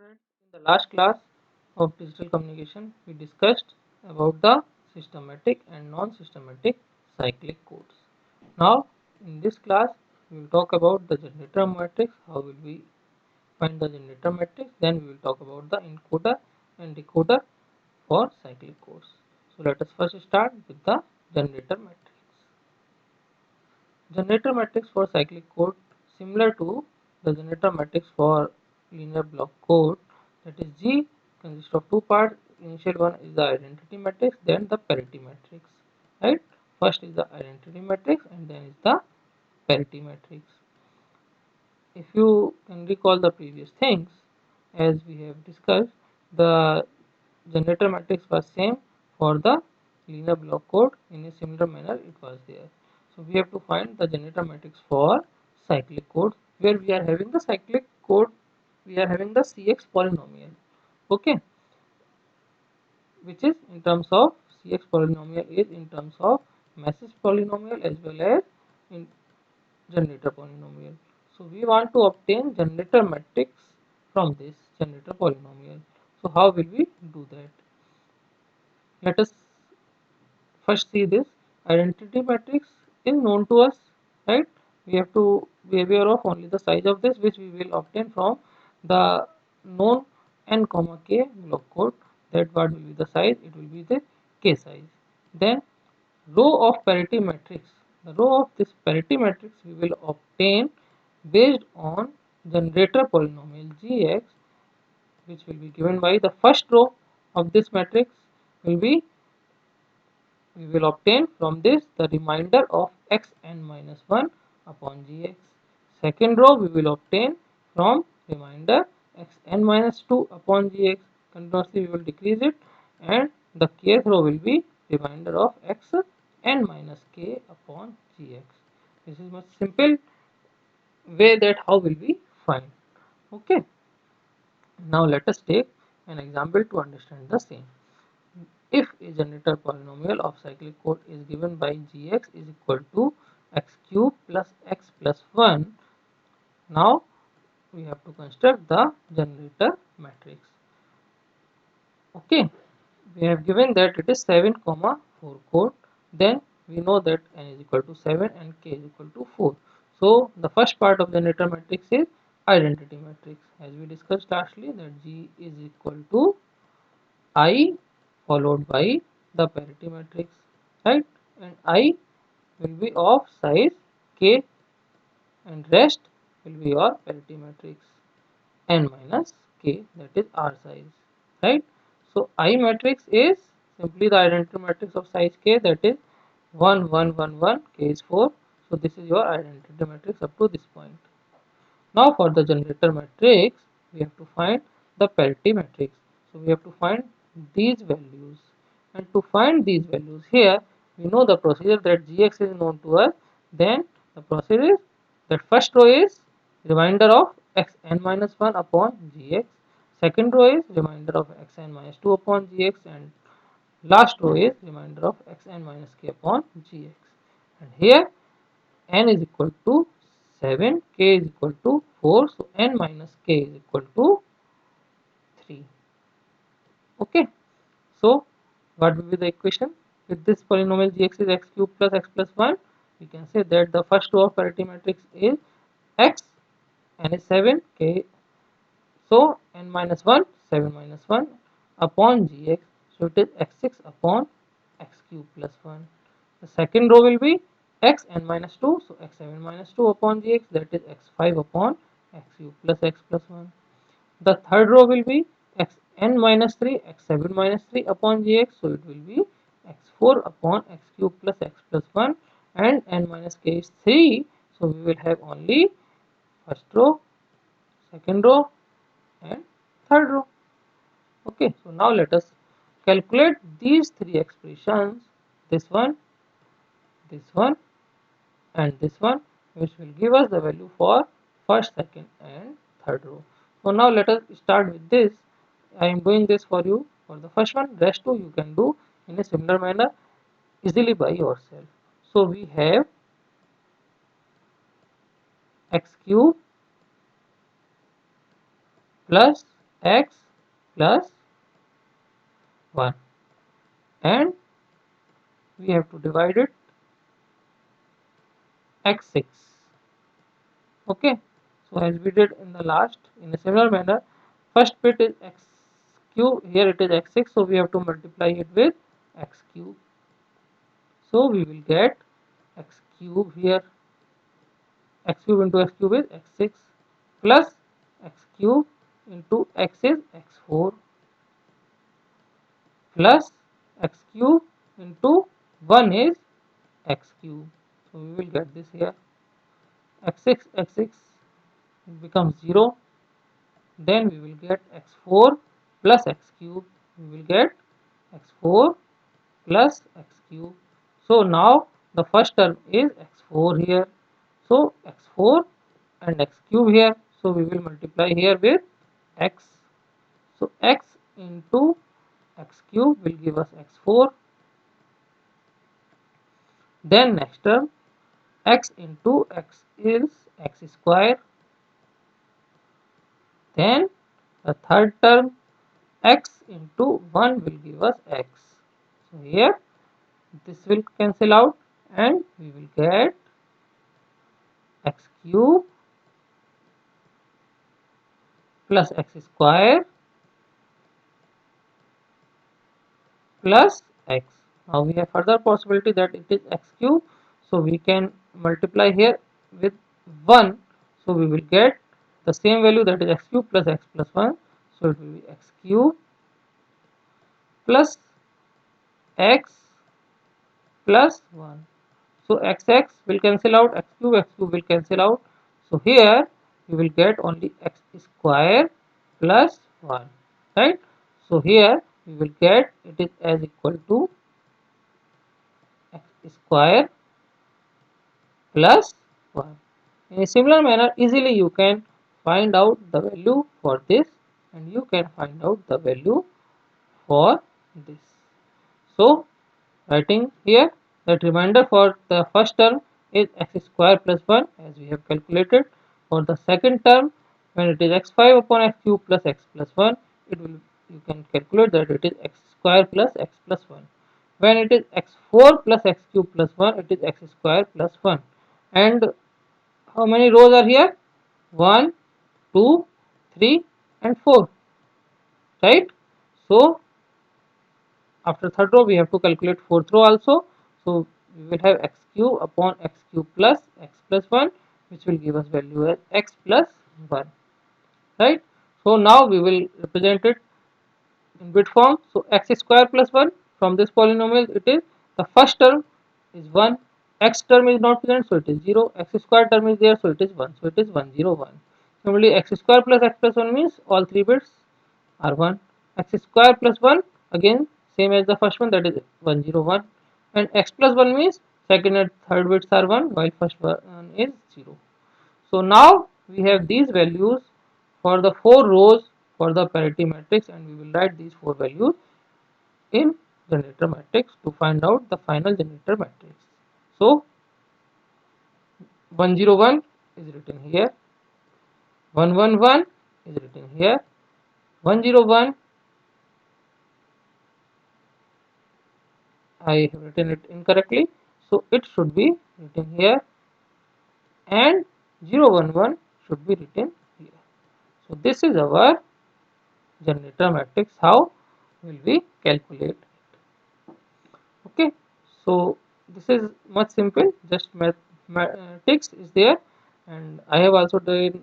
students, in the last class of digital communication, we discussed about the systematic and non-systematic cyclic codes. Now, in this class, we will talk about the generator matrix, how will we find the generator matrix, then we will talk about the encoder and decoder for cyclic codes. So, let us first start with the generator matrix. Generator matrix for cyclic code similar to the generator matrix for linear block code, that is G consists of two parts. Initial one is the identity matrix, then the parity matrix. Right? First is the identity matrix and then is the parity matrix. If you can recall the previous things as we have discussed, the generator matrix was same for the linear block code. In a similar manner it was there. So we have to find the generator matrix for cyclic code, where we are having the cyclic code, we are having the Cx polynomial, okay, which is in terms of Cx polynomial is in terms of message polynomial as well as in generator polynomial. So we want to obtain generator matrix from this generator polynomial. So how will we do that? Let us first see this. Identity matrix is known to us, right? We have to be aware of only the size of this, which we will obtain from the known n comma k block code. That what will be the size? It will be the k size. Then row of parity matrix. The row of this parity matrix we will obtain based on generator polynomial gx, which will be given by the first row of this matrix will be, we will obtain from this the remainder of xn minus 1 upon gx. Second row we will obtain from remainder xn minus 2 upon gx. Continuously we will decrease it, and the kth row will be remainder of xn minus k upon gx. This is much simple way that how will we find. Okay. Now let us take an example to understand the same. If a generator polynomial of cyclic code is given by gx is equal to x cube plus x plus 1, now we have to construct the generator matrix. Okay, we have given that it is 7 comma 4 code, then we know that n is equal to 7 and k is equal to 4. So the first part of generator matrix is identity matrix, as we discussed lastly, that G is equal to I followed by the parity matrix, right? And I will be of size k and rest will be your parity matrix n minus k, that is R size, right? So I matrix is simply the identity matrix of size k, that is 1 1 1 1, k is 4. So this is your identity matrix up to this point. Now for the generator matrix, we have to find the parity matrix. So we have to find these values. And to find these values here, we know the procedure that gx is known to us. Then the procedure is that first row is remainder of xn minus 1 upon gx. Second row is remainder of xn minus 2 upon gx. And last row is remainder of xn minus k upon gx. And here n is equal to 7, k is equal to 4, so n minus k is equal to 3. Okay, so what will be the equation? With this polynomial gx is x cube plus x plus 1, we can say that the first row of parity matrix is x, n is 7, k, so n minus 1, 7 minus 1 upon gx, so it is x6 upon x cube plus 1. The second row will be x n minus 2, so x7 minus 2 upon gx, that is x5 upon x cube plus x plus 1. The third row will be xn minus 3, x7 minus 3 upon gx, so it will be x4 upon x cube plus x plus 1, and n minus k is 3, so we will have only first row, second row and third row. Okay, so now let us calculate these three expressions, this one and this one, which will give us the value for first, second and third row. So now let us start with this. I am doing this for you for the first one. Rest two you can do in a similar manner easily by yourself. So we have x cube plus x plus 1, and we have to divide it x6. Okay, so as we did in the last, in a similar manner, first bit is x cube, here it is x6, so we have to multiply it with x cube. So we will get x cube here, x cube into x cube is x6 plus x cube into x is x4 plus x cube into 1 is x cube. So we will get this here, x6 becomes 0, then we will get x4 plus x cube, we will get x4 plus x cube. So now the first term is x4 here, so x4 and x cube here, so we will multiply here with x, so x into x cube will give us x4, then next term x into x is x square, then the third term x into 1 will give us x. So here this will cancel out and we will get x cube plus x square plus x. Now we have further possibility that it is x cube, so we can multiply here with 1, so we will get the same value, that is x cube plus x plus 1, so it will be x cube plus x plus 1. So x will cancel out, x cube will cancel out, so here we will get only x square plus 1, right? So here we will get it is as equal to x square plus 1. In a similar manner, easily you can find out the value for this and you can find out the value for this. So writing here that remainder for the first term is x square plus 1 as we have calculated. For the second term, when it is x5 upon x cube plus x plus 1, it will, you can calculate that it is x square plus x plus 1. When it is x4 plus x cube plus 1, it is x square plus 1. And how many rows are here? 1, 2, 3 and 4, right? So after third row we have to calculate fourth row also, so we will have x cube upon x cube plus x plus 1, which will give us value as x plus 1, right? So now we will represent it in bit form, so x square plus 1, from this polynomial it is the first term is 1, x term is not present, so it is 0, x square term is there, so it is 1, so it is 101. Similarly x square plus x plus 1 means all three bits are 1, x square plus 1 again same as the first one, that is 101, and x plus 1 means second and third bits are 1 while first one is 0. So now we have these values for the 4 rows for the parity matrix, and we will write these 4 values in generator matrix to find out the final generator matrix. So 101 is written here, 111 is written here, 101 I have written it incorrectly, so it should be written here, and 011 should be written here. So this is our generator matrix, how will we calculate it. Okay, so this is much simple, just mathematics is there, and I have also did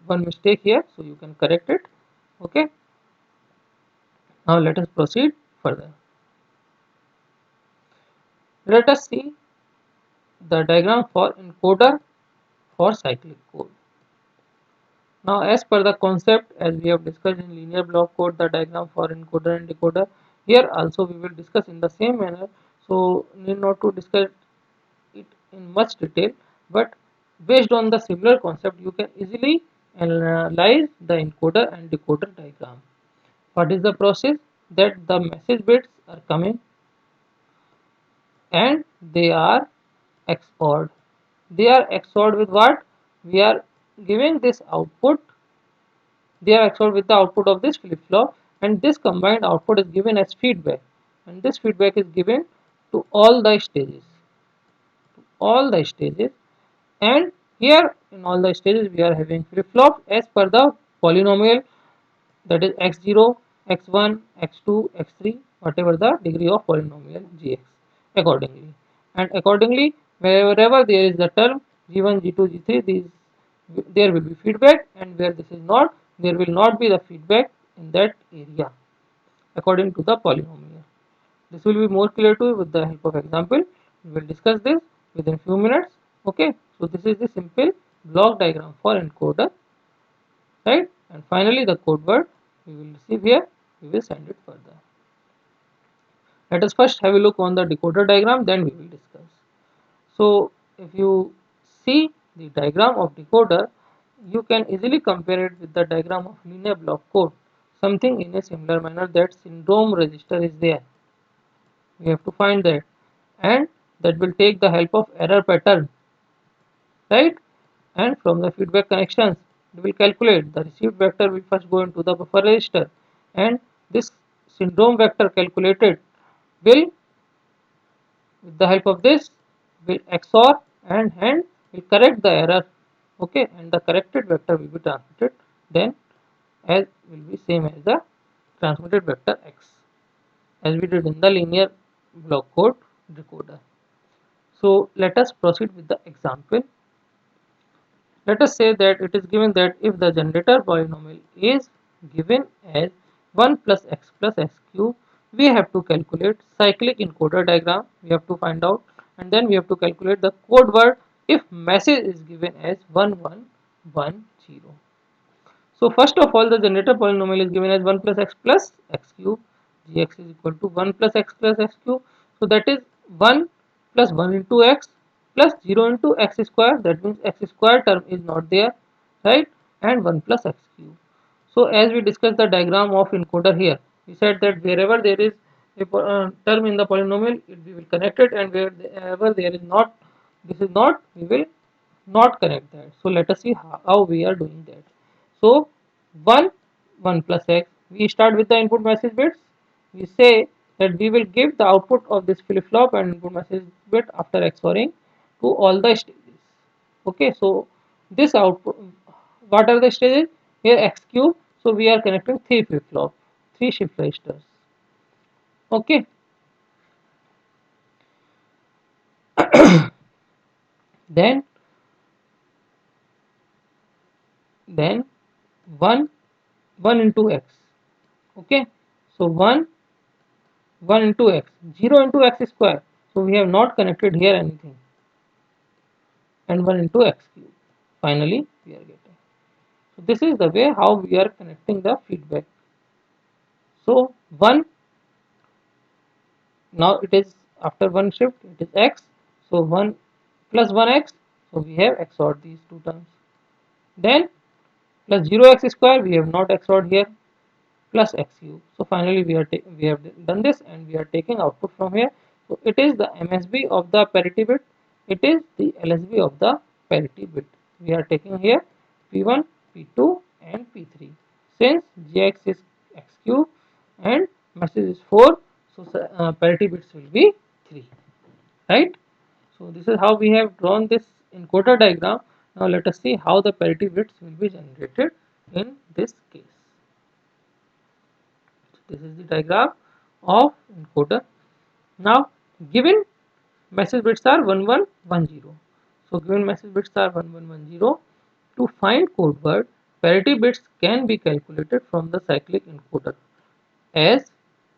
one mistake here, so you can correct it. Okay, now let us proceed further. Let us see the diagram for encoder for cyclic code. Now as per the concept, as we have discussed in linear block code, the diagram for encoder and decoder, here also we will discuss in the same manner, so need not to discuss it in much detail, but based on the similar concept you can easily analyze the encoder and decoder diagram. What is the process? That the message bits are coming and they are XORed. They are XORed with what? We are giving this output they are XORed with the output of this flip-flop, and this combined output is given as feedback, and this feedback is given to all the stages, and here in all the stages we are having flip-flop as per the polynomial, that is x0, x1, x2, x3, whatever the degree of polynomial gx accordingly. And accordingly, wherever there is the term g1, g2, g3, these there will be feedback, and where this is not, there will not be the feedback in that area according to the polynomial. This will be more clear to you with the help of example. We will discuss this within few minutes. Okay, so this is the simple block diagram for encoder, right? And finally the code word we will receive here, we will send it further. Let us first have a look on the decoder diagram, then we will discuss. So if you see the diagram of decoder, you can easily compare it with the diagram of linear block code, something in a similar manner. That syndrome register is there, we have to find that, and that will take the help of error pattern, right? And from the feedback connections we will calculate the received vector will first go into the buffer register, and this syndrome vector calculated will, with the help of this, will XOR and will correct the error. Okay, and the corrected vector will be transmitted then as will be same as the transmitted vector x, as we did in the linear block code decoder. So let us proceed with the example. Let us say that it is given that if the generator polynomial is given as 1 plus x plus x cube, we have to calculate cyclic encoder diagram, we have to find out, and then we have to calculate the code word if message is given as 1110. So first of all, the generator polynomial is given as 1 plus x cube, gx is equal to 1 plus x plus x cube. So that is 1 plus 1 into x plus 0 into x square, that means x square term is not there, right? And 1 plus x cube. So as we discussed the diagram of encoder here, we said that wherever there is a term in the polynomial, we will connect it, and wherever there is not, this is not, we will not connect that. So let us see how we are doing that. So 1, 1 plus x, we start with the input message bits. We say that we will give the output of this flip-flop and input message bit after XORing to all the stages. Okay, so this output, what are the stages? Here x cube, so we are connecting 3 flip-flop, 3 shift registers. Okay, then then 1 1 into x. Okay, so 1 into x, 0 into x square, so we have not connected here anything, and 1 into x cube. Finally we are getting, so this is the way how we are connecting the feedback. So 1, now it is after one shift, it is x, so 1 plus 1x, so we have XORed these two terms. Then plus 0x square, we have not XORed here, plus x cube. So finally we have done this, and we are taking output from here. So it is the MSB of the parity bit, it is the LSB of the parity bit. We are taking here P1, P2 and P3. Since Gx is x cube and message is 4, so parity bits will be 3, right? So this is how we have drawn this encoder diagram. Now let us see how the parity bits will be generated in this case. This is the diagram of encoder. Now given message bits are 1110. So given message bits are 1110, to find code word, parity bits can be calculated from the cyclic encoder. As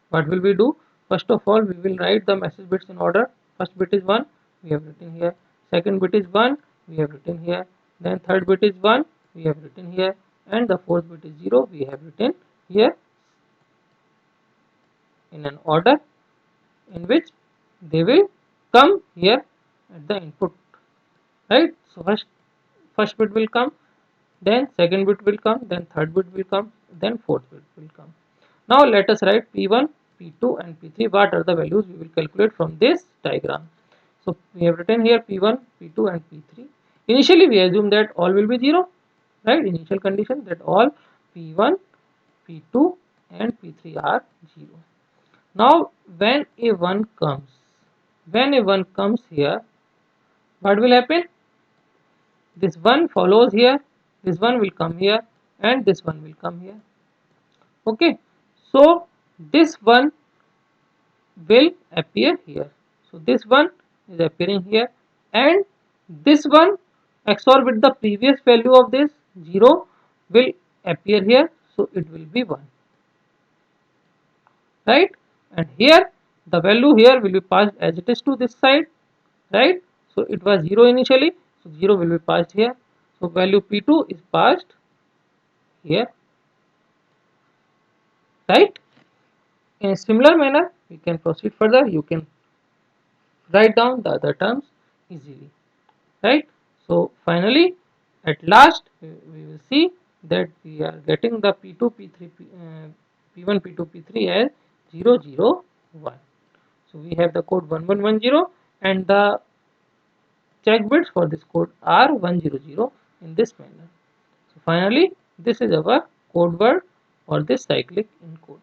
what will we do? First of all, we will write the message bits in order. First bit is 1, we have written here. Second bit is 1, we have written here. Then third bit is 1, we have written here. And the fourth bit is 0, we have written here, in an order in which they will come here at the input, right? So first bit will come, then second bit will come, then third bit will come, then fourth bit will come. Now let us write P1, P2 and P3. What are the values we will calculate from this diagram? So we have written here P1, P2 and P3. Initially we assume that all will be 0, right? Initial condition that all P1, P2 and P3 are 0. Now when a 1 comes here, what will happen? This 1 follows here, this 1 will come here and this 1 will come here. Okay, so this one will appear here. So this one is appearing here and this one XOR with the previous value of this 0 will appear here. So it will be 1, right? And here the value here will be passed as it is to this side, right? So it was 0 initially, so 0 will be passed here. So value P2 is passed here, right? In a similar manner, we can proceed further. You can write down the other terms easily, right? So finally, at last, we will see that we are getting the P2, P3, P1, P2, P3 as 0, 0, 1. So we have the code 1110 and the check bits for this code are 100 in this manner. So finally, this is our code word for this cyclic encoder.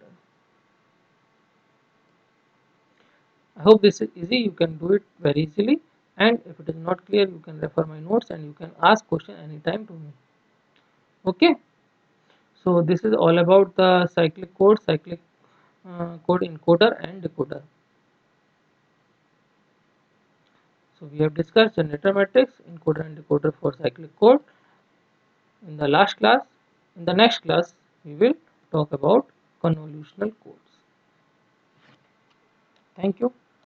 I hope this is easy. You can do it very easily. And if it is not clear, you can refer my notes and you can ask question anytime to me. Okay. So this is all about the cyclic code encoder and decoder. So we have discussed generator matrix, encoder and decoder for cyclic code in the last class. In the next class, we will talk about convolutional codes. Thank you.